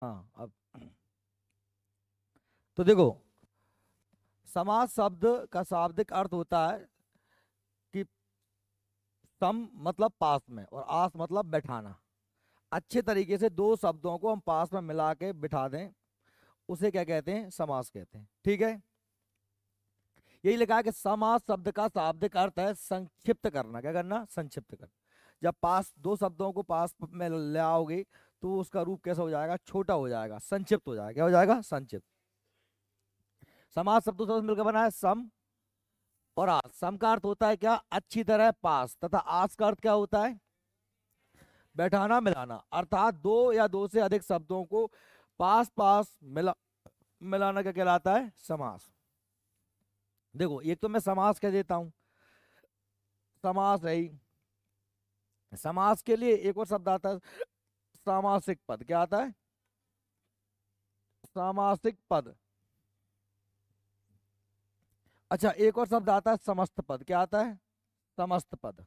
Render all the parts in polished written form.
हाँ अब तो देखो, समास शब्द का शाब्दिक अर्थ होता है कि सम मतलब पास में और आस मतलब बैठाना। अच्छे तरीके से दो शब्दों को हम पास में मिला के बिठा दें, उसे क्या कहते हैं? समास कहते हैं। ठीक है, यही लिखा है कि समास शब्द का शाब्दिक अर्थ है संक्षिप्त करना। क्या करना? संक्षिप्त करना। जब पास दो शब्दों को पास में ले आओगे तो उसका रूप कैसा हो जाएगा? छोटा हो जाएगा, संक्षिप्त हो जाएगा। क्या हो जाएगा? संक्षिप्त। समास शब्दों से मिलकर बना है सम और आस। सम का अर्थ होता है क्या? अच्छी तरह पास, तथा आस का अर्थ क्या होता है? बैठाना, मिलाना। अर्थात दो या दो से अधिक शब्दों को पास पास मिलाना क्या कहलाता है? समास। देखो, एक तो मैं समास कह देता हूं, समास है ही। समास के लिए एक और शब्द आता है, सामासिक पद। क्या आता है? सामासिक पद। अच्छा, एक और शब्द आता है समस्त पद। क्या आता है? समस्त पद।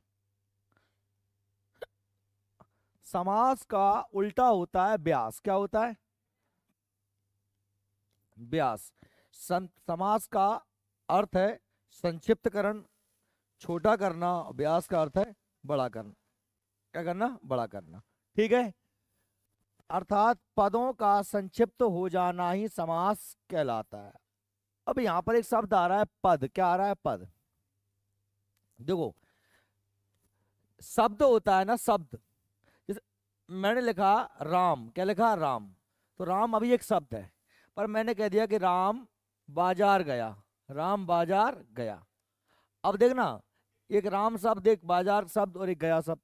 समास का उल्टा होता है व्यास। क्या होता है? व्यास। समास का अर्थ है संक्षिप्तकरण, छोटा करना। व्यास का अर्थ है बड़ा करना। क्या करना? बड़ा करना। ठीक है, अर्थात पदों का संक्षिप्त हो जाना ही समास कहलाता है। अब यहां पर एक शब्द आ रहा है पद। क्या आ रहा है? पद। देखो, शब्द होता है ना, शब्द। जैसे मैंने लिखा राम। क्या लिखा? राम। तो राम अभी एक शब्द है, पर मैंने कह दिया कि राम बाजार गया। राम बाजार गया। अब देखना, एक राम शब्द, एक बाजार शब्द और एक गया शब्द।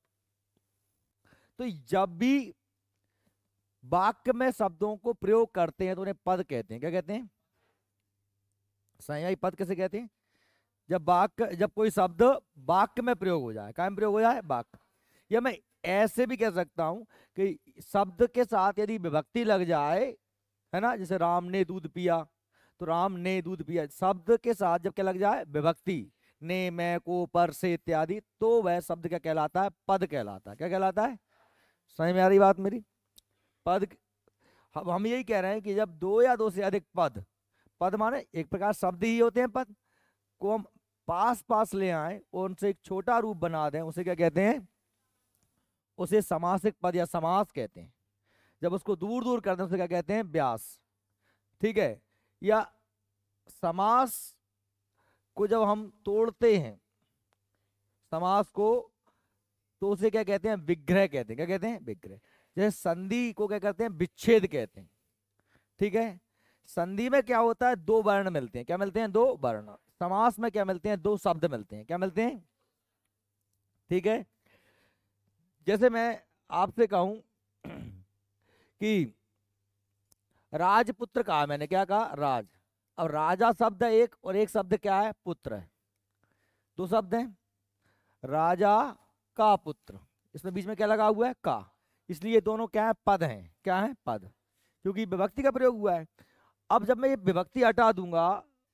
तो जब भी वाक्य में शब्दों को प्रयोग करते हैं तो उन्हें पद कहते हैं। क्या कहते हैं? संज्ञाई पद कैसे कहते हैं? जब कोई शब्द वाक्य में प्रयोग हो जाए। क्या में प्रयोग हो जाए? वाक्य। या मैं ऐसे भी कह सकता हूं कि शब्द के साथ यदि विभक्ति लग जाए, है ना, जैसे राम ने दूध पिया, तो राम ने दूध पिया। शब्द के साथ जब क्या लग जाए? विभक्ति, ने, मैं, को, पर, से इत्यादि, तो वह शब्द क्या कहलाता है? पद कहलाता है। क्या कहलाता है? समझ में आ रही बात मेरी? पद। अब हम यही कह रहे हैं कि जब दो या दो से अधिक पद, पद माने एक प्रकार शब्द ही होते हैं, पद को हम पास पास ले आए और उनसे एक छोटा रूप बना दें, उसे क्या कहते हैं? उसे समासिक पद या समास कहते हैं। जब उसको दूर दूर कर दें उसे क्या कहते हैं? व्यास। ठीक है, या समास को जब हम तोड़ते हैं, समास को, तो उसे क्या कहते हैं? विग्रह कहते हैं। क्या कहते हैं? विग्रह। जैसे संधि को क्या कहते हैं? विच्छेद कहते हैं। ठीक है, संधि में क्या होता है? दो वर्ण मिलते हैं। क्या मिलते हैं? दो वर्ण। समास में क्या मिलते हैं? दो शब्द मिलते हैं। क्या मिलते हैं? ठीक है, जैसे मैं आपसे कहूं कि राजपुत्र कहा मैंने। क्या कहा? राज। अब राजा शब्द है एक, और एक शब्द क्या है? पुत्र है। दो शब्द हैं, राजा का पुत्र। इसमें बीच में क्या लगा हुआ है? का। इसलिए दोनों क्या है? पद हैं। क्या है? पद, क्योंकि विभक्ति का प्रयोग हुआ है। अब जब मैं ये विभक्ति हटा दूंगा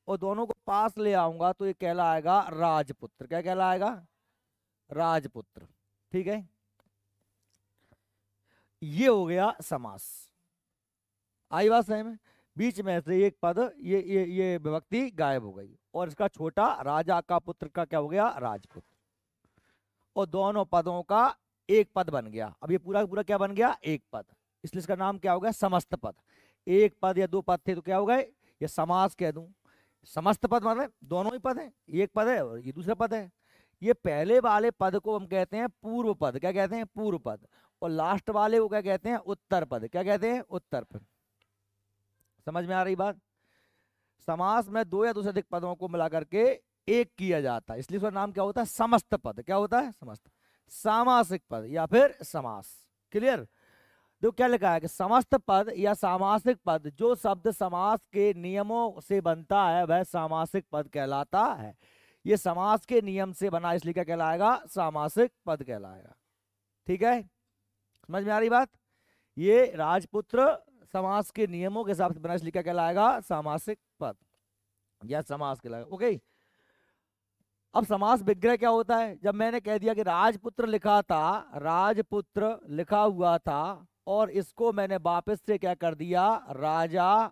और दोनों को पास ले आऊंगा तो ये कहलाएगा राजपुत्र। क्या कहलाएगा? राजपुत्र। ठीक है, ये हो गया समास। आई बात समझ में? बीच में से एक पद, ये विभक्ति गायब हो गई और इसका छोटा राजा का पुत्र का क्या हो गया? राजपुत्र। और दोनों पदों का एक पद बन गया। अब ये पूरा का पूरा क्या बन गया? एक पद। इसलिए इसका नाम क्या हो गया? समस्त पद। एक पद या दो पद थे तो क्या हो गए? ये समास कह दूं। समस्त पद मतलब दोनों ही पद हैं, एक पद है और ये दूसरा पद है। ये पहले वाले पद को हम कहते हैं पूर्व पद। क्या कहते हैं? पूर्व पद। और लास्ट वाले को क्या कहते हैं? उत्तर पद। क्या कहते हैं? उत्तर पद। समझ में आ रही बात? समास में दो या दो से अधिक पदों को मिला करके एक किया जाता है, इसलिए उसका नाम क्या होता है? समस्त पद। क्या होता है? समस्त। सामासिक पद या फिर समास। क्लियर? तो क्या लिखा है कि समस्त पद या सामासिक पद, जो शब्द समास के नियमों से बनता है वह सामासिक पद कहलाता है। ये समास के नियम से बना, इसलिए क्या कहलाएगा? सामासिक पद कहलाएगा। ठीक है, समझ में आ रही बात? ये राजपुत्र समास के नियमों के हिसाब से बना, इसलिए क्या कहलाएगा? सामासिक पद या समास कहलाएगा। ओके, अब समास विग्रह क्या होता है? जब मैंने कह दिया कि राजपुत्र लिखा था, राजपुत्र लिखा हुआ था, और इसको मैंने वापस से क्या कर दिया, राजा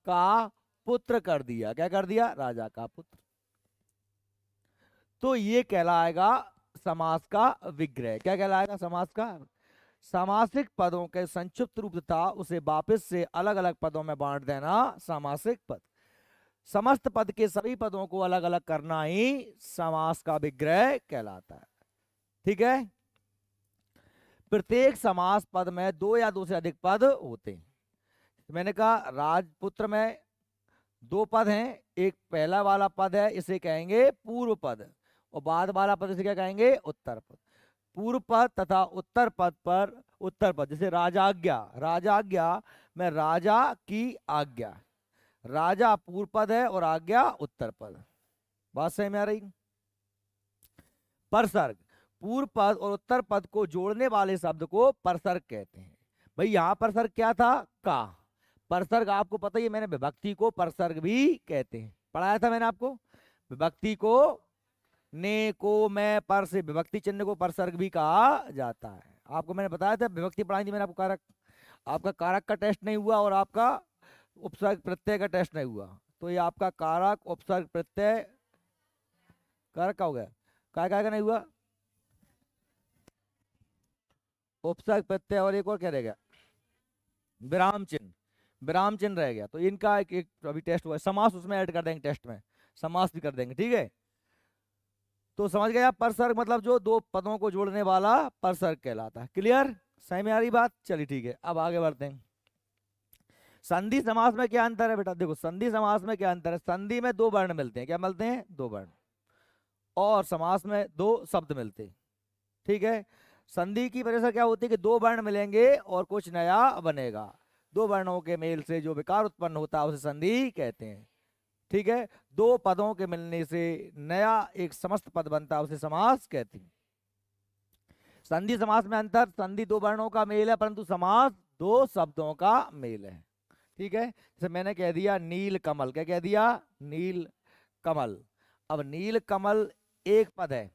का पुत्र कर दिया। क्या कर दिया, राजा का पुत्र। तो ये कहलाएगा समास का विग्रह। क्या कहलाएगा, समास का। सामासिक पदों के संक्षिप्त रूप था उसे वापस से अलग अलग पदों में बांट देना सामासिक पद। समस्त पद के सभी पदों को अलग अलग करना ही समास का विग्रह कहलाता है। ठीक है। प्रत्येक समास पद में दो या दो से अधिक पद होते हैं। मैंने कहा राजपुत्र में दो पद हैं, एक पहला वाला पद है इसे कहेंगे पूर्व पद, और बाद वाला पद इसे क्या कहेंगे, उत्तर पद। पूर्व पद तथा उत्तर पद पर उत्तर पद, जैसे राजाज्ञा, राजाज्ञा में राजा की आज्ञा, राजा पूर्व पद है और आज्ञा उत्तर पद। बात सही में आ रही। परसर्ग, पूर्व पद और उत्तर पद को जोड़ने वाले शब्द को परसर्ग कहते हैं। भाई यहां परसर्ग क्या था, का। परसर्ग आपको पता ही है, मैंने विभक्ति को परसर्ग भी कहते हैं, पढ़ाया था मैंने आपको। विभक्ति को ने, को, मैं, पर से विभक्ति चिन्ह को परसर्ग भी कहा जाता है। आपको मैंने बताया था, विभक्ति पढ़ाई थी मैंने आपको। कारक, आपका कारक का टेस्ट नहीं हुआ और आपका उपसर्ग प्रत्यय का टेस्ट नहीं हुआ, तो ये आपका कारक उपसर्ग प्रत्यय कारक का हो गया। काय का नहीं हुआ, उपसर्ग प्रत्यय और एक और क्या रह गया, विराम चिन्ह, विराम चिन्ह रह गया। तो इनका एक अभी टेस्ट हुआ, समास उसमें ऐड कर देंगे, टेस्ट में समास भी कर देंगे। ठीक है, तो समझ गए आप। परसर्ग मतलब जो दो पदों को जोड़ने वाला परसर्ग कहलाता है। क्लियर, सही में आ रही बात। चलिए ठीक है, अब आगे बढ़ते हैं। संधि समास में क्या अंतर है बेटा, देखो संधि समास में क्या अंतर है। संधि में दो वर्ण मिलते हैं, क्या मिलते हैं, दो वर्ण, और समास में दो शब्द मिलते हैं। ठीक है, संधि की वजह से क्या होती है कि दो वर्ण मिलेंगे और कुछ नया बनेगा। दो वर्णों के मेल से जो विकार उत्पन्न होता है उसे संधि कहते हैं। ठीक है, दो पदों के मिलने से नया एक समस्त पद बनता है उसे समास कहते हैं। संधि समास में अंतर, संधि दो वर्णों का मेल है परंतु समास दो शब्दों का मेल है। ठीक है, जैसे मैंने कह दिया नील कमल, क्या कह दिया, नील कमल। अब नील कमल एक पद है,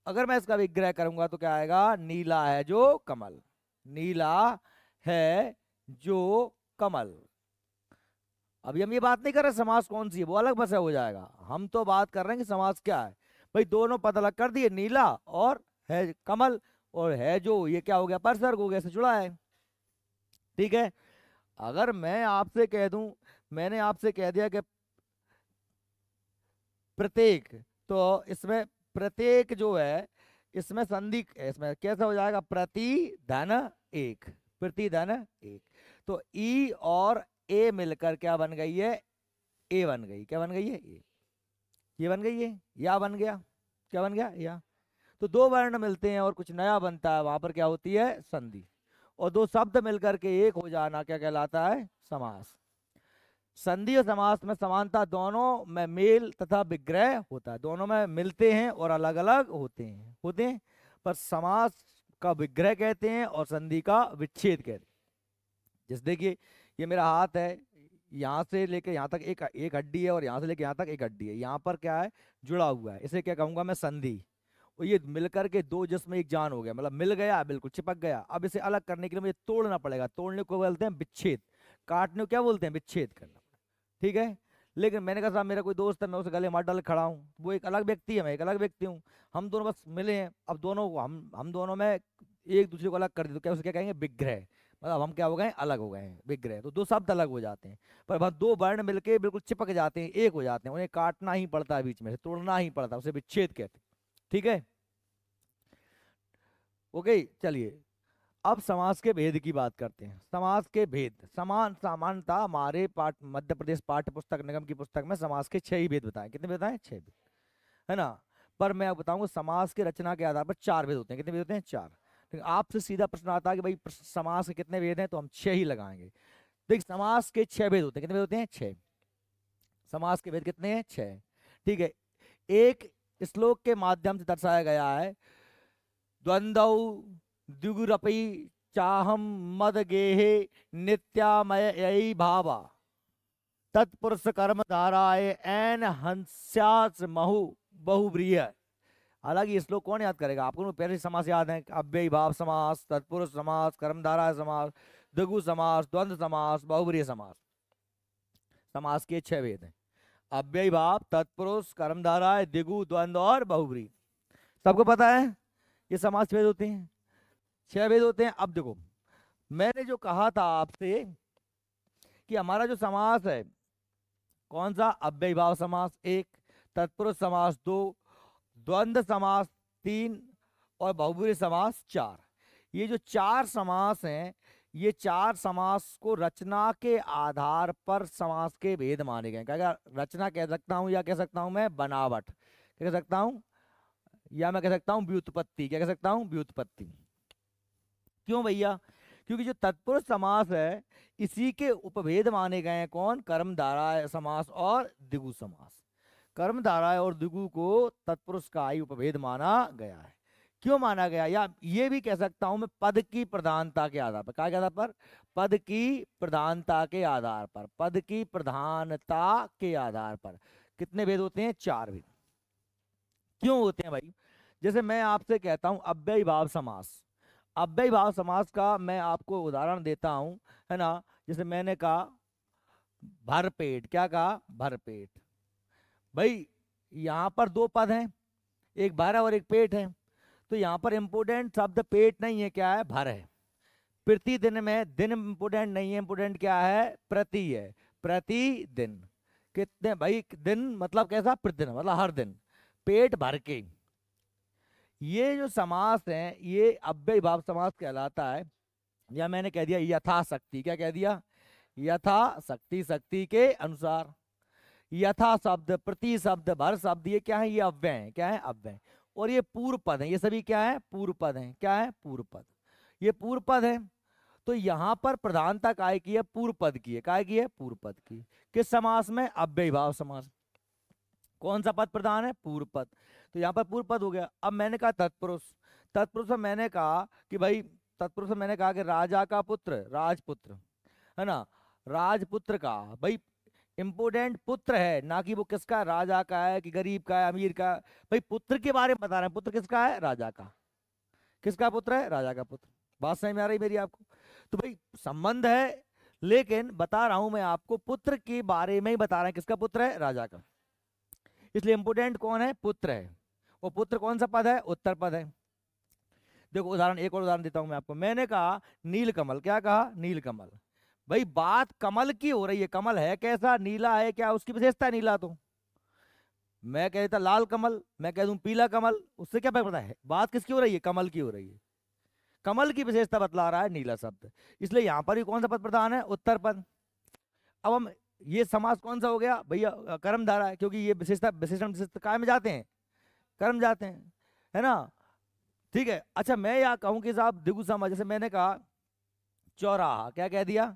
अगर मैं इसका विग्रह करूंगा तो क्या आएगा, नीला है जो कमल, नीला है जो कमल। अभी हम ये बात नहीं कर रहे समास कौन सी है, वो अलग बस हो जाएगा। हम तो बात कर रहे हैं कि समास क्या है। भाई दोनों पद अलग कर दिए, नीला और है कमल, और है जो ये क्या हो गया, परसर्ग हो गया, से जुड़ा है। ठीक है, अगर मैं आपसे कह दूं, मैंने आपसे कह दिया कि प्रत्येक, तो इसमें प्रत्येक जो है इसमें संधि, इसमें कैसा हो जाएगा, प्रतिधन एक, प्रतिधन एक। तो ई और ए मिलकर क्या बन गई है, ए बन गई। क्या बन गई है, ए, ये बन गई है, या बन गया, क्या बन गया, या। तो दो वर्ण मिलते हैं और कुछ नया बनता है, वहां पर क्या होती है, संधि। और दो शब्द मिलकर के एक हो जाना क्या कहलाता है, समास। संधि और समास में समानता, दोनों में मेल तथा विग्रह होता है, दोनों में मिलते हैं और अलग अलग होते हैं, पर समास का विग्रह कहते हैं और संधि का विच्छेद कहते हैं। जैसे देखिए ये मेरा हाथ है, यहाँ से लेके यहाँ तक एक हड्डी है और यहाँ से लेके यहाँ तक एक हड्डी है, यहाँ पर क्या है, जुड़ा हुआ है, इसे क्या कहूंगा मैं, संधि। और ये मिलकर के दो जिसमें एक जान हो गया, मतलब मिल गया, बिल्कुल चिपक गया। अब इसे अलग करने के लिए मुझे तोड़ना पड़ेगा, तोड़ने को बोलते हैं विच्छेद, काटने को क्या बोलते हैं, विच्छेद करना। ठीक है, लेकिन मैंने कहा साहब मेरा कोई दोस्त है, मैं उसे गले मार डाल खड़ा हूँ, वो एक अलग व्यक्ति है, मैं एक अलग व्यक्ति हूँ, हम दोनों बस मिले हैं। अब दोनों हम दोनों में एक दूसरे को अलग कर दे तो क्या उसे क्या कहेंगे, विग्रह। मतलब हम क्या हो गए, अलग हो गए हैं, विग्रह। तो दो शब्द अलग हो जाते हैं, पर वह दो वर्ण मिलके बिल्कुल चिपक जाते हैं, एक हो जाते हैं, उन्हें काटना ही पड़ता है, बीच में से तोड़ना ही पड़ता है, उसे विच्छेद कहते हैं। ठीक है, ओके। चलिए अब समास के भेद की बात करते हैं। समास के भेद, समान सामान्यता हमारे मध्य प्रदेश पाठ्य पुस्तक निगम की पुस्तक में समास के 6 ही भेद बताएं। कितने बताएं, 6 भेद, है ना। पर मैं बताऊंगा समास की रचना के आधार पर 4 भेद होते हैं। कितने भेद होते हैं, 4। लेकिन आपसे सीधा प्रश्न आता है कि भाई समास के कितने भेद हैं, तो हम 6 ही लगाएंगे। देख समास के 6 भेद होते हैं। कितने भेद होते हैं, 6। समास के भेद कितने हैं, 6। ठीक है, एक श्लोक के माध्यम से दर्शाया गया है, द्वंद्व द्विगुरपि चाहम मद गेहे नित्यामय भावा तत्पुरुष कर्म धाराए एन हंस्यास महु बहुब्रिय। हालांकि ये श्लोक कौन याद करेगा, आपको पहले समास याद है, अव्ययी भाव समास, तत्पुरुष समास, कर्मधारय समास, द्विगु समास, द्वंद्व समास, बहुब्रीहि समास। समास के 6 भेद हैं, अव्ययी भाव, तत्पुरुष, कर्मधारय, द्विगु, द्वंद्व और बहुब्रीहि। सबको पता है ये समास भेद होते हैं, 6 भेद होते हैं। अब देखो मैंने जो कहा था आपसे कि हमारा जो समास है कौन सा, अव्ययी भाव समास 1, तत्पुरुष समास 2, द्वंद्व समास 3 और बहुब्रीहि समास 4। ये जो 4 समास हैं, ये 4 समास को रचना के आधार पर समास के भेद माने गए। क्या रचना कह सकता हूं या कह सकता हूं मैं बनावट, कह सकता हूं, या मैं कह सकता हूं व्युत्पत्ति। क्या कह सकता हूं, व्युत्पत्ति। क्यों भैया, क्योंकि जो तत्पुरुष समास है इसी के उपभेद माने गए हैं कौन, कर्मधारय समास और द्विगु समास। कर्मधारय और द्विगु को तत्पुरुष का ही उपभेद माना गया है। क्यों माना गया, या ये भी कह सकता हूं मैं पद की प्रधानता के आधार पर। क्या के आधार पर, पद की प्रधानता के आधार पर, पद की प्रधानता के आधार पर। कितने भेद होते हैं, 4 भेद। क्यों होते हैं भाई, जैसे मैं आपसे कहता हूं अव्ययी भाव समास, अव्ययी भाव समास का मैं आपको उदाहरण देता हूं, है ना। जैसे मैंने कहा भरपेट, क्या कहा, भरपेट। भाई यहां पर 2 पद हैं, एक भर है और एक पेट है, तो यहां पर इंपोर्टेंट शब्द पेट नहीं है, क्या है, भर है। प्रतिदिन में दिन इंपोर्टेंट नहीं है, इंपोर्टेंट क्या है, प्रति है, प्रतिदिन। कितने भाई, दिन मतलब कैसा, प्रतिदिन मतलब हर दिन, पेट भर के। ये जो समास है ये अव्ययी भाव समास कहलाता है। या मैंने कह दिया यथाशक्ति, क्या कह दिया, यथाशक्ति, शक्ति के अनुसार। यथा शब्द, प्रति शब्द, भर शब्द, ये क्या है, ये अव्यय है, क्या है, अव्यय। और ये पूर्व पद है, ये सभी क्या है, पूर्व पद है, क्या है, पूर्व पद। ये पूर्व पद है, तो यहां पर प्रधानता काय की है, पूर्व पद की है, काय की है, पूर्व पद की। किस समास में, अव्ययी भाव समास। कौन सा पद प्रधान है, पूर्व पद। तो यहाँ पर पूर्व पद हो गया। अब मैंने कहा तत्पुरुष, तत्पुरुष में मैंने कहा कि भाई, तत्पुरुष में मैंने कहा कि राजा का पुत्र, राजपुत्र, है ना, राजपुत्र का। भाई इंपोर्टेंट पुत्र है, ना कि वो किसका, राजा का है कि गरीब का है, अमीर का। भाई पुत्र के बारे में बता रहे हैं, पुत्र किसका है, राजा का। किसका पुत्र है, राजा का पुत्र। बात समझ में आ रही मेरी आपको। तो भाई संबंध है, लेकिन बता रहा हूं मैं आपको पुत्र के बारे में ही बता रहे हैं, किसका पुत्र है, राजा का। इसलिए इंपोर्टेंट कौन है, पुत्र है। वो पुत्र कौन सा पद है, उत्तर पद है। देखो उदाहरण, एक और उदाहरण देता हूं मैं आपको। मैंने कहा नीलकमल, क्या कहा, नीलकमल। भाई बात कमल की हो रही है, कमल है कैसा, नीला है, क्या उसकी विशेषता है नीला। तो मैं कह देता लाल कमल, मैं कह दूं पीला कमल, उससे क्या पता है, बात किसकी हो रही है, कमल की हो रही है। कमल की विशेषता बतला रहा है नीला शब्द, इसलिए यहां पर भी कौन सा पद प्रधान है, उत्तर पद। अब हम, ये समास कौन सा हो गया भैया, कर्मधारा है, क्योंकि ये विशेषता, विशेषण विशेषता काय में जाते हैं, कर्म जाते हैं, है ना। ठीक है। अच्छा मैं यह कहूं कि साहब द्विगु समास, जैसे मैंने कहा चौराहा, क्या कह दिया,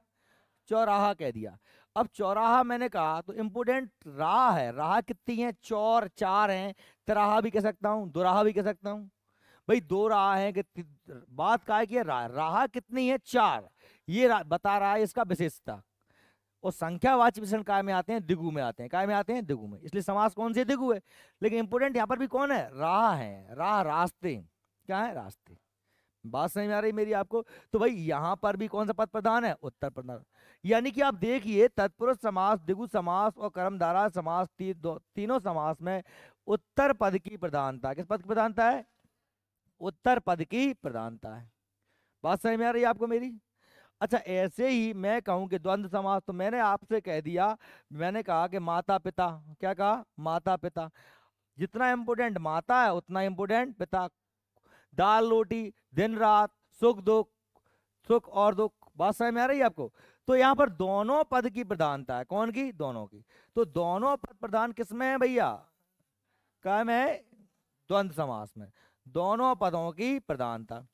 चौराहा कह दिया। अब चौराहा मैंने कहा तो इंपोर्टेंट राह है, राह कितनी है, चौर 4 हैं। तिराहा भी कह सकता हूं, दुराहा भी कह सकता हूं। भाई 2 राह है कि बात काय की है, राह कितनी है, 4। ये बता रहा है इसका विशेषता। और संख्यावाची विशेषण काय में आते हैं, द्विगु में आते हैं, काय में आते हैं, द्विगु में। इसलिए समास कौन से, द्विगु है। लेकिन इंपोर्टेंट यहाँ पर भी कौन है, राह है, राह रास्ते, क्या है, रास्ते। बात समझ में आ रही मेरी आपको। तो भाई यहां पर भी कौन सा पद प्रधान है, उत्तर प्रधान। यानी कि आप देखिए तत्पुरुष समास, द्विगु समास और कर्मधारय समास, तीनों समास में उत्तर पद की प्रधानता, किस पद की प्रधानता है, उत्तर पद की प्रधानता है। बात समझ में आ रही है आपको मेरी। अच्छा ऐसे ही मैं कहूं कि द्वंद्व समास, तो मैंने आपसे कह दिया, मैंने कहा कि माता पिता, क्या कहा, माता पिता। जितना इंपोर्टेंट माता है उतना इंपोर्टेंट पिता। दाल रोटी, दिन रात, सुख दुख, सुख और दुख। बात समझ में आ रही है आपको। तो यहाँ पर दोनों पद की प्रधानता है, कौन की, दोनों की। तो दोनों पद प्रधान किसमें है भैया, क्या में है, द्वंद्व समास में। दोनों पदों की प्रधानता,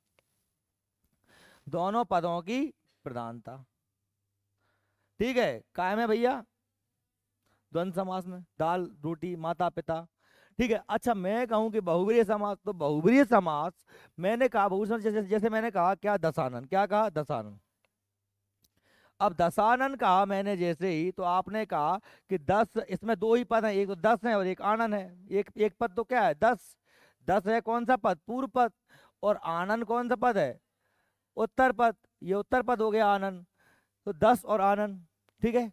दोनों पदों की प्रधानता, ठीक है, कायम है भैया द्वंद्व समास में, दाल रोटी माता पिता। ठीक है। अच्छा मैं कहूं कि बहुब्रीहि समास, तो बहुब्रीहि समास मैंने कहा, बहुब्रीहि समास जैसे, जैसे मैंने कहा क्या, दशानन, क्या कहा, दशानन। अब दशानन कहा मैंने जैसे ही, तो आपने कहा कि 10, इसमें 2 ही पद हैं, एक तो 10 है और एक आनन है। एक एक पद तो क्या है, 10, 10 है कौन सा पद? पूर्व पद। और आनन कौन सा पद है? उत्तर पद। ये उत्तर पद हो गया आनन। तो 10 और आनन, ठीक है।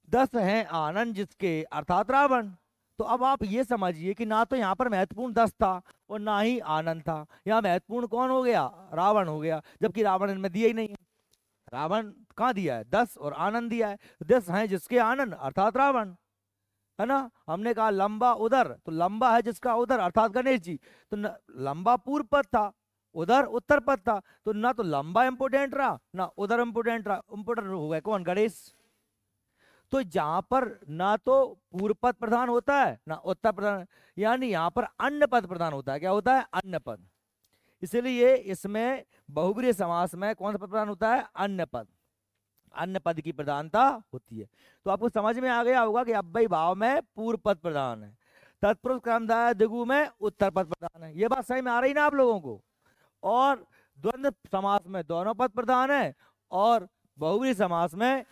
10 है आनन जिसके, अर्थात रावण। तो अब आप ये समझिए कि ना तो यहाँ पर महत्वपूर्ण 10 था और ना ही आनंद था। यहाँ महत्वपूर्ण कौन हो गया? रावण हो गया, जबकि रावण इनमें दिया ही नहीं है। रावण कहाँ दिया है? 10 और आनंद दिया है। 10 है जिसके आनंद, अर्थात रावण, है ना। हमने कहा लंबा उदर, तो लंबा है जिसका उदर, अर्थात गणेश जी। तो लंबा पूर्व पद था, उधर उत्तर पद था, तो ना तो लंबा इंपोर्टेंट रहा ना उधर इंपोर्टेंट रहा। इंपोर्टेंट हो गया कौन? गणेश। तो जहां पर ना तो पूर्व पद प्रधान होता है ना उत्तर प्रधान, यानी यहाँ पर अन्य पद प्रधान होता है। क्या होता है? अन्य पद। इसलिए इसमें बहुब्रीहि समास में कौन सा पद प्रधान होता है? अन्य पद। अन्य पद की प्रधानता होती है। तो आपको समझ में आ गया होगा कि अव्ययी भाव में पूर्व पद प्रधान है, तत्पुरुष क्रमधारय दिगु में उत्तर पद प्रधान है। ये बात सही में आ रही ना आप लोगों को? और द्वंद्व समास में दोनों पद प्रधान है और बहुब्रीहि समास में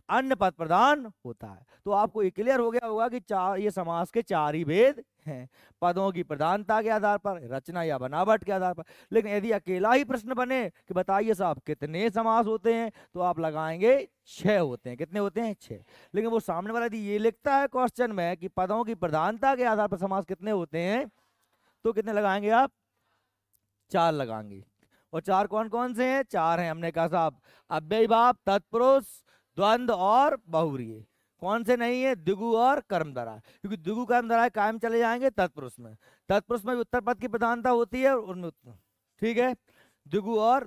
अन्य पद प्रधान होता है। तो आपको ये क्लियर हो गया होगा कि चार, ये समास के 4 ही भेद हैं, पदों की प्रधानता के आधार पर, रचना या बनावट के आधार पर। लेकिन यदि अकेला ही प्रश्न बने कि बताइए साहब कितने समास होते हैं, तो आप लगाएंगे 6 होते हैं। कितने होते हैं? 6। लेकिन वो सामने वाला यदि ये लिखता है क्वेश्चन में कि पदों की प्रधानता के आधार पर समास कितने होते हैं, तो कितने लगाएंगे आप? 4 लगाएंगे। और 4 कौन कौन से हैं? 4 हैं, हमने कहा साहब, अव्ययी भाव, तत्पुरुष, द्वंद्व और बहुब्रीहि। कौन से नहीं है? दिगु और कर्मधारय। क्योंकि दिगु कर्मधारय कायम चले जाएंगे तत्पुरुष में। तत्पुरुष में भी उत्तर पद की प्रधानता होती है और उनमें, ठीक है। दिगु और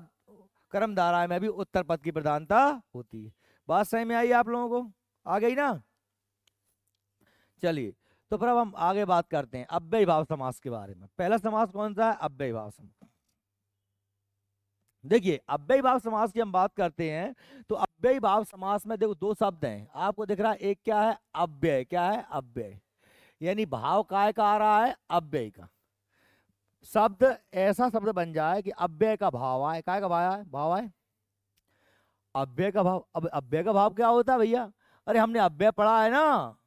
कर्मधारय में भी उत्तर पद की प्रधानता होती है। बात सही में आई आप लोगों को? आ गई ना? चलिए, तो फिर अब हम आगे बात करते हैं अव्ययी भाव समास के बारे में। पहला समास कौन सा है? अव्ययी भाव समास। देखिए, अव्ययी भाव समास की हम बात करते हैं तो अव्ययी भाव समास में देखो 2 शब्द हैं, आपको दिख रहा है। एक क्या है? अव्यय। क्या है? अव्यय। यानी भाव काय का आ रहा है? अव्यय का। शब्द ऐसा शब्द बन जाए कि अव्यय का भाव आए। काय का भाव आए? भाव आए। अव्यय का भाव। अब अव्यय का भाव क्या होता है भैया? अरे हमने अव्यय पढ़ा है ना,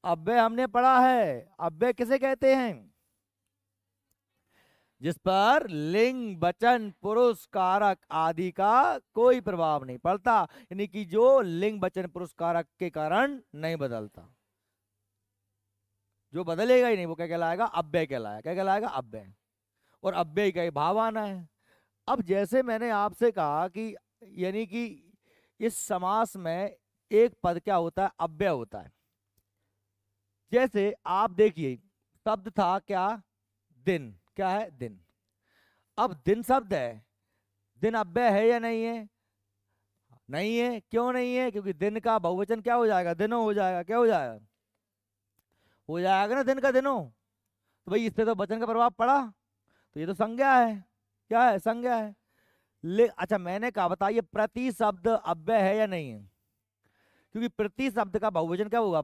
अव्यय हमने पढ़ा है। अव्यय किसे कहते हैं? जिस पर लिंग, वचन, पुरुष, कारक आदि का कोई प्रभाव नहीं पड़ता, यानी कि जो लिंग, वचन, पुरुष, कारक के कारण नहीं बदलता, जो बदलेगा ही नहीं, वो क्या कहलाएगा? अव्यय कहलाएगा। क्या कहलाएगा? अव्यय। और अव्यय का ही भाव आना है। अब जैसे मैंने आपसे कहा कि यानी कि इस समास में एक पद क्या होता है? अव्यय होता है। जैसे आप देखिए, शब्द था क्या? दिन। क्या है? दिन। अब दिन शब्द है, दिन अव्यय है या नहीं है? नहीं है। क्यों नहीं है? क्योंकि दिन का बहुवचन क्या हो जाएगा? दिनों हो जाएगा। क्या हो जाएगा? हो जाएगा ना दिन का दिनों। तो भाई इससे तो वचन का प्रभाव पड़ा, तो ये तो संज्ञा है। क्या है? संज्ञा है। अच्छा, मैंने कहा बताइए प्रति शब्द अव्यय है या नहीं है? क्योंकि प्रति शब्द का बहुवचन क्या होगा?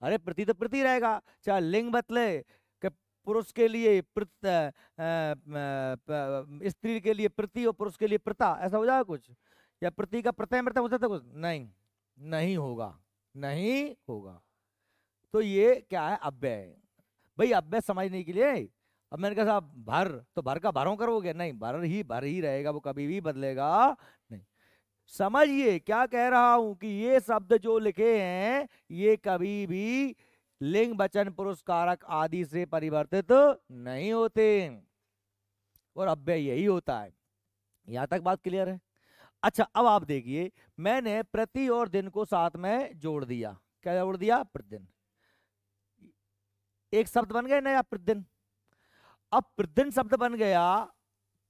अरे प्रति तो प्रति रहेगा, चाहे लिंग बदले कि पुरुष के लिए स्त्री के लिए प्रति और पुरुष के लिए प्रता, ऐसा हो जाएगा कुछ? या प्रति का प्रत्यय मृत्यय हो सकता कुछ? नहीं, नहीं होगा, नहीं होगा। तो ये क्या है? अव्यय। भाई अव्यय समझने के लिए, अब मैंने कहा साहब भर, तो भर का भरों करोगे? नहीं, भर ही रहेगा, वो कभी भी बदलेगा नहीं। समझिए क्या कह रहा हूं कि ये शब्द जो लिखे हैं ये कभी भी लिंग, वचन, पुरुष, कारक आदि से परिवर्तित नहीं होते, और अव्यय यही होता है। यहां तक बात क्लियर है? अच्छा, अब आप देखिए, मैंने प्रति और दिन को साथ में जोड़ दिया। क्या जोड़ दिया? प्रतिदिन। एक शब्द बन गया नया, प्रतिदिन। अब प्रतिदिन शब्द बन गया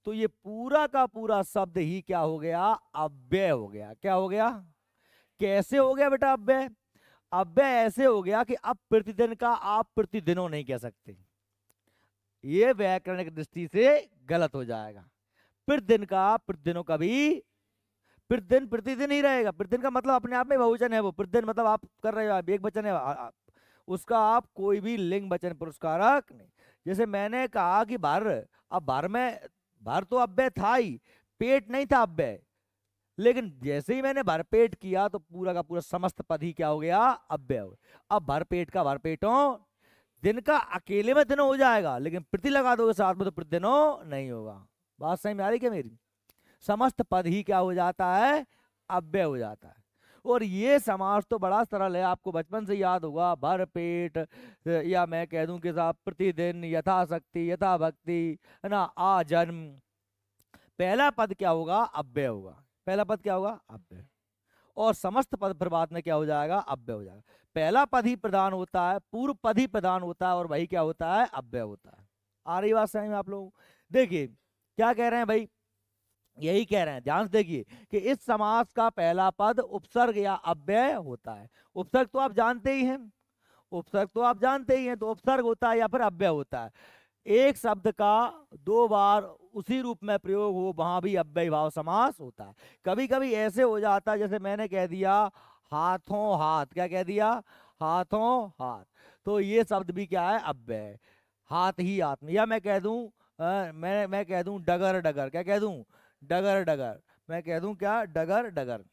तो ये पूरा का पूरा शब्द ही क्या हो गया? अव्यय हो गया। क्या हो गया? कैसे हो गया बेटा अव्यय? अव्यय ऐसे हो गया कि अब प्रतिदिन का आप प्रतिदिनों नहीं कह सकते, ये व्याकरणिक दृष्टि से गलत हो जाएगा। प्रतिदिन का प्रतिदिनों का भी प्रतिदिन प्रतिदिन ही रहेगा। प्रतिदिन का मतलब अपने आप में बहुवचन है, वो प्रतिदिन मतलब आप कर रहे हो, आप एक वचन है, उसका आप कोई भी लिंग, वचन, पुरुष, कारक नहीं। जैसे मैंने कहा कि भर, अब भर में भर तो अव्यय था ही, पेट नहीं था अव्यय, लेकिन जैसे ही मैंने भरपेट किया तो पूरा का पूरा समस्त पद ही क्या हो गया? अव्यय हो गया। अब भरपेट का भरपेटों, दिन का अकेले में दिनों हो जाएगा, लेकिन प्रति लगा दोगे साथ में तो प्रतिदिनों नहीं होगा। बात समझ में आ रही क्या मेरी? समस्त पद ही क्या हो जाता है? अव्यय हो जाता है। और ये समास तो बड़ा सरल है, आपको बचपन से याद होगा, भर पेट, या मैं कह दूं कि साहब प्रतिदिन, यथाशक्ति, यथा भक्ति, है ना, आ जन्म। पहला पद क्या होगा? अव्यय होगा। पहला पद क्या होगा? अव्यय। और समस्त पद फिर बाद में क्या हो जाएगा? अव्यय हो जाएगा। पहला पद ही प्रधान होता है, पूर्व पद ही प्रधान होता है, और वही क्या होता है? अव्यय होता है। आ रही बात समझ में आप लोग? देखिए क्या कह रहे हैं भाई, यही कह रहे हैं, ध्यान से देखिए कि इस समास का पहला पद उपसर्ग या अव्यय होता है। उपसर्ग तो आप जानते ही हैं, उपसर्ग तो आप जानते ही हैं, तो उपसर्ग होता है या फिर अव्यय होता है। एक शब्द का दो बार उसी रूप में प्रयोग हो, वहां भी अव्यय भाव समास होता है। कभी कभी ऐसे हो जाता है, जैसे मैंने कह दिया हाथों हाथ, क्या कह दिया? हाथों हाथ, तो ये शब्द भी क्या है? अव्यय। हाथ ही हाथ में, या मैं कह दूं मैं कह दूं डगर डगर, क्या कह दूं? डगर डगर। मैं कह दूं क्या? डगर डगर,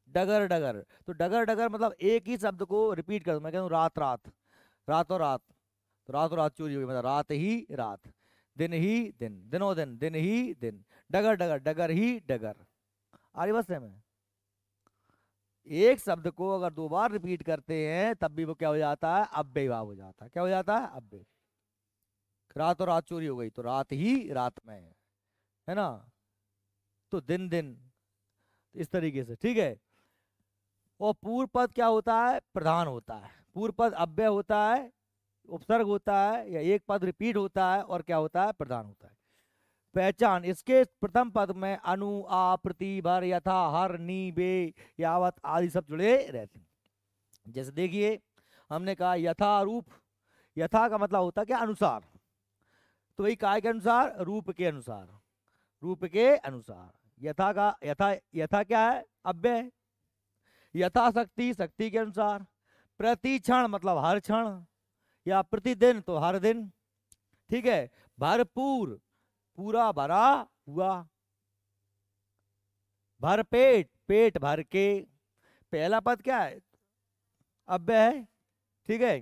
डगर डगर। तो डगर डगर मतलब एक ही शब्द को रिपीट कर दूं, मैं कह दूं रात रात, रातों रात, तो रातों रात चोरी हो गई, मतलब रात ही रात, दिन ही दिन, दिनों दिन, दिन ही दिन, डगर डगर, डगर ही डगर। आ रही बस में? एक शब्द को अगर दो बार रिपीट करते हैं तब भी वो क्या हो जाता है? अव्यय भाव हो जाता है। क्या हो जाता है? अव्यय। रातों रात चोरी हो गई, तो रात ही रात में, है ना, तो दिन दिन, इस तरीके से, ठीक है। और पूर्व पद क्या होता है? प्रधान होता है। पूर्व पद अव्यय होता है, उपसर्ग होता है, या एक पद रिपीट होता है, और क्या होता है? प्रधान होता है। पहचान, इसके प्रथम पद में अनु, आ, प्रति, भर, यथा, हर, नी, बे, यावत आदि सब जुड़े रहते हैं। जैसे देखिए हमने कहा यथा रूप, यथा का मतलब होता है क्या? अनुसार। तो वही काय के अनुसार? रूप के अनुसार, रूप के अनुसार। यथा का यथा, यथा क्या है? अव्यय। यथाशक्ति, शक्ति के अनुसार। प्रति क्षण मतलब हर क्षण, या प्रतिदिन तो हर दिन, ठीक है। भरपूर, पूरा भरा हुआ। भर पेट, पेट भर के। पहला पद क्या है? अव्यय है, ठीक है।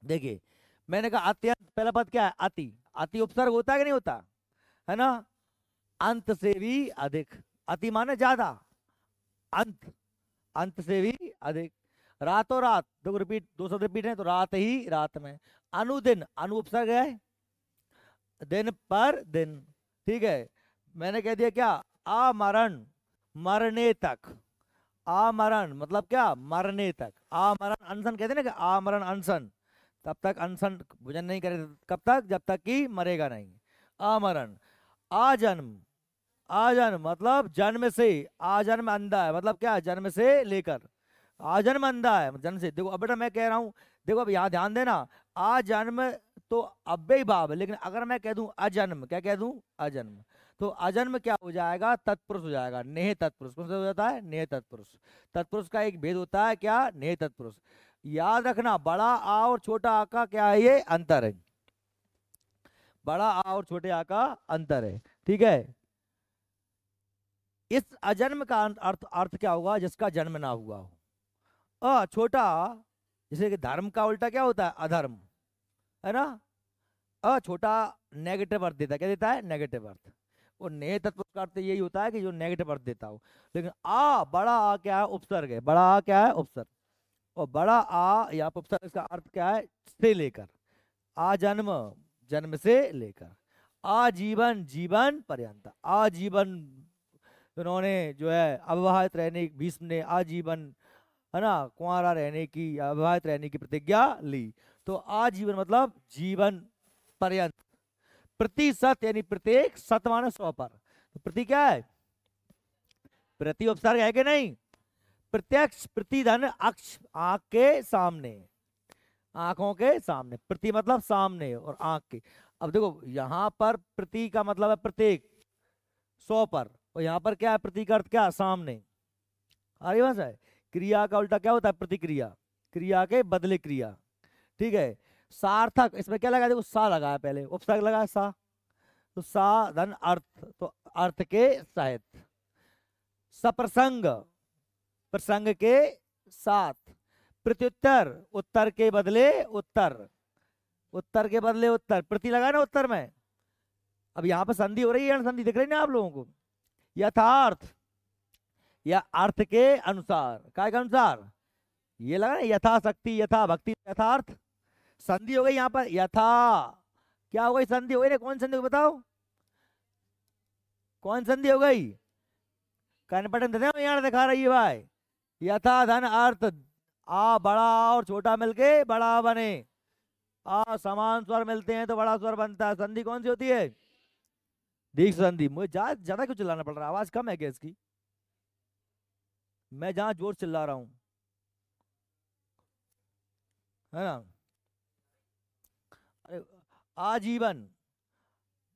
देखिए मैंने कहा अत्यंत, पहला पद क्या है? अति। अति उपसर्ग होता है कि नहीं होता? है ना। अंत से भी अधिक, अति माने ज्यादा, अंत, अंत से भी अधिक। रातों रात, देखो रिपीट, दो शब्द रिपीट है, तो रात ही रात में। अनुदिन, अनु उपसर्ग है, दिन पर दिन, ठीक है। मैंने कह दिया क्या? आमरण, मरने तक। आमरण मतलब क्या? मरने तक। आमरण अनशन कहते हैं ना, कि आमरण अनशन, तब तक अनशन भोजन नहीं करे, कब तक? जब तक कि मरेगा नहीं। आमरण। आजन्म, आजन्म मतलब जन्म से, आजन्म अंधा है, मतलब क्या? जन्म से लेकर, आजन्म अंधा है जन्म से। देखो अब बेटा मैं कह रहा हूं, देखो अब यहाँ ध्यान देना, आजन्म तो अव्यय भाव है, लेकिन अगर मैं कह दूं अजन्म, क्या कह दूं? अजन्म, तो अजन्म क्या हो जाएगा? तत्पुरुष हो जाएगा, नेह तत्पुरुष। कौन सा हो जाता है? नेह तत्पुरुष। तत्पुरुष का एक भेद होता है क्या? नेह तत्पुरुष। याद रखना, बड़ा आ और छोटा आ का क्या है? ये अंतर है। बड़ा आ और छोटे आ का अंतर है, ठीक है। इस अजन्म का अर्थ अर्थ क्या होगा? जिसका जन्म ना हुआ हो। छोटा, जैसे कि धर्म का उल्टा क्या होता है? अधर्म, है ना। छोटा नेगेटिव अर्थ देता है, क्या देता है? नेगेटिव अर्थ। और नेह तत्व का अर्थ यही होता है कि जो नेगेटिव अर्थ देता हो। लेकिन बड़ा आ क्या है? उपसर्ग है। बड़ा आ क्या है? उपसर्ग। और बड़ा आ या उपसर्ग, इसका अर्थ क्या है? से लेकर, आजन्म, जन्म से लेकर, आजीवन, जीवन पर्यंत। आजीवन उन्होंने जो है अविवाहित रहने, भीष्म ने आजीवन, है ना, कुंवारा रहने की, अविवाहित रहने की प्रतिज्ञा ली। तो आजीवन मतलब जीवन पर्यंत। प्रतिशत यानी प्रत्येक, शत माने 100 पर। तो प्रति क्या है? प्रति उपसर्ग है कि नहीं? प्रत्यक्ष, प्रतिधन, अक्ष, आंख के सामने, आंखों के सामने। प्रति मतलब सामने, और आंख के। अब देखो यहां पर प्रति का मतलब है प्रत्येक, 100 पर, और यहां पर क्या है? प्रति का अर्थ क्या? सामने। अरे बस है। क्रिया का उल्टा क्या होता है? प्रतिक्रिया, क्रिया के बदले क्रिया, ठीक है। सार्थक, इसमें क्या लगा? देखो सा लगा है, पहले उपसर्ग लगा है सा, तो सा धन अर्थ, तो अर्थ के सहित। सप्रसंग, प्रसंग के साथ। प्रत्युत्तर, उत्तर के बदले उत्तर, उत्तर के बदले उत्तर, प्रति लगा ना उत्तर में। अब यहाँ पर संधि हो रही है, संधि दिख रही है ना आप लोगों को। यथार्थ या अर्थ के अनुसार, काय के अनुसार, ये लगा ना, यथाशक्ति, यथा भक्ति, यथार्थ, संधि हो गई यहाँ पर। यथा क्या हो गई, संधि हो गई ना, कौन संधि हो गई बताओ, कौन संधि हो गई, कनपटन देते यहाँ दिखा रही है भाई। यथा धन अर्थ, आ बड़ा और छोटा मिलके बड़ा बने, आ समान स्वर मिलते हैं तो बड़ा स्वर बनता है। संधि कौन सी होती है, दीर्घ संधि। मुझे ज्यादा क्यों चिल्लाना पड़ रहा है, आवाज कम है क्या इसकी, मैं जहां जोर चिल्ला रहा हूं, है ना। अरे आजीवन,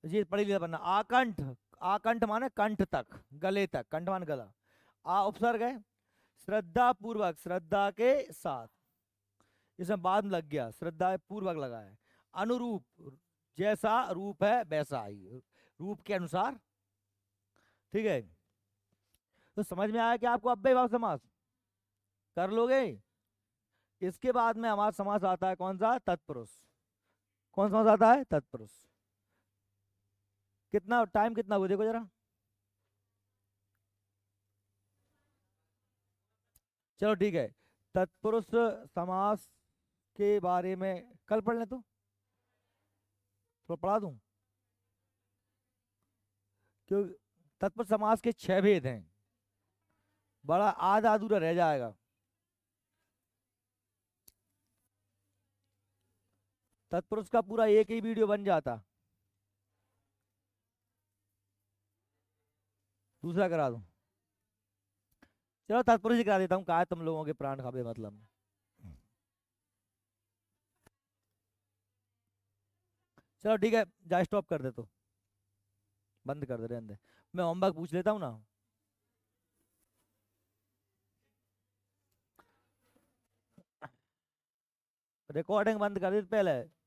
ये पढ़ी लिखा बनना। आकंठ, आकंठ माने कंठ तक, गले तक, कंठ माने गला। आ उपसर्ग है, श्रद्धा पूर्वक, श्रद्धा के साथ, इसमें बाद में लग गया, श्रद्धा पूर्वक लगा है। अनुरूप, जैसा रूप है वैसा ही, रूप के अनुसार, ठीक है। तो समझ में आया कि आपको अव्ययी भाव समास कर लोगे। इसके बाद में हमारा समास आता है कौन सा, तत्पुरुष। कौन सा समास आता है, तत्पुरुष। कितना टाइम, कितना हुआ देखो जरा, चलो ठीक है। तत्पुरुष समास के बारे में कल पढ़ लें, तो पढ़ा दूं, क्यों, तत्पुरुष समास के 6 भेद हैं, बड़ा आधा अधूरा रह जाएगा। तत्पुरुष का पूरा एक ही वीडियो बन जाता, दूसरा करा दूं, चलो तत्पुरुष ही करा देता हूँ, कहा तुम लोगों के प्राण खाबे मतलब। चलो ठीक है, जा स्टॉप कर दे, तो बंद कर दे, रहने दे, मैं होमवर्क पूछ लेता हूँ ना। रिकॉर्डिंग बंद कर दी पहले।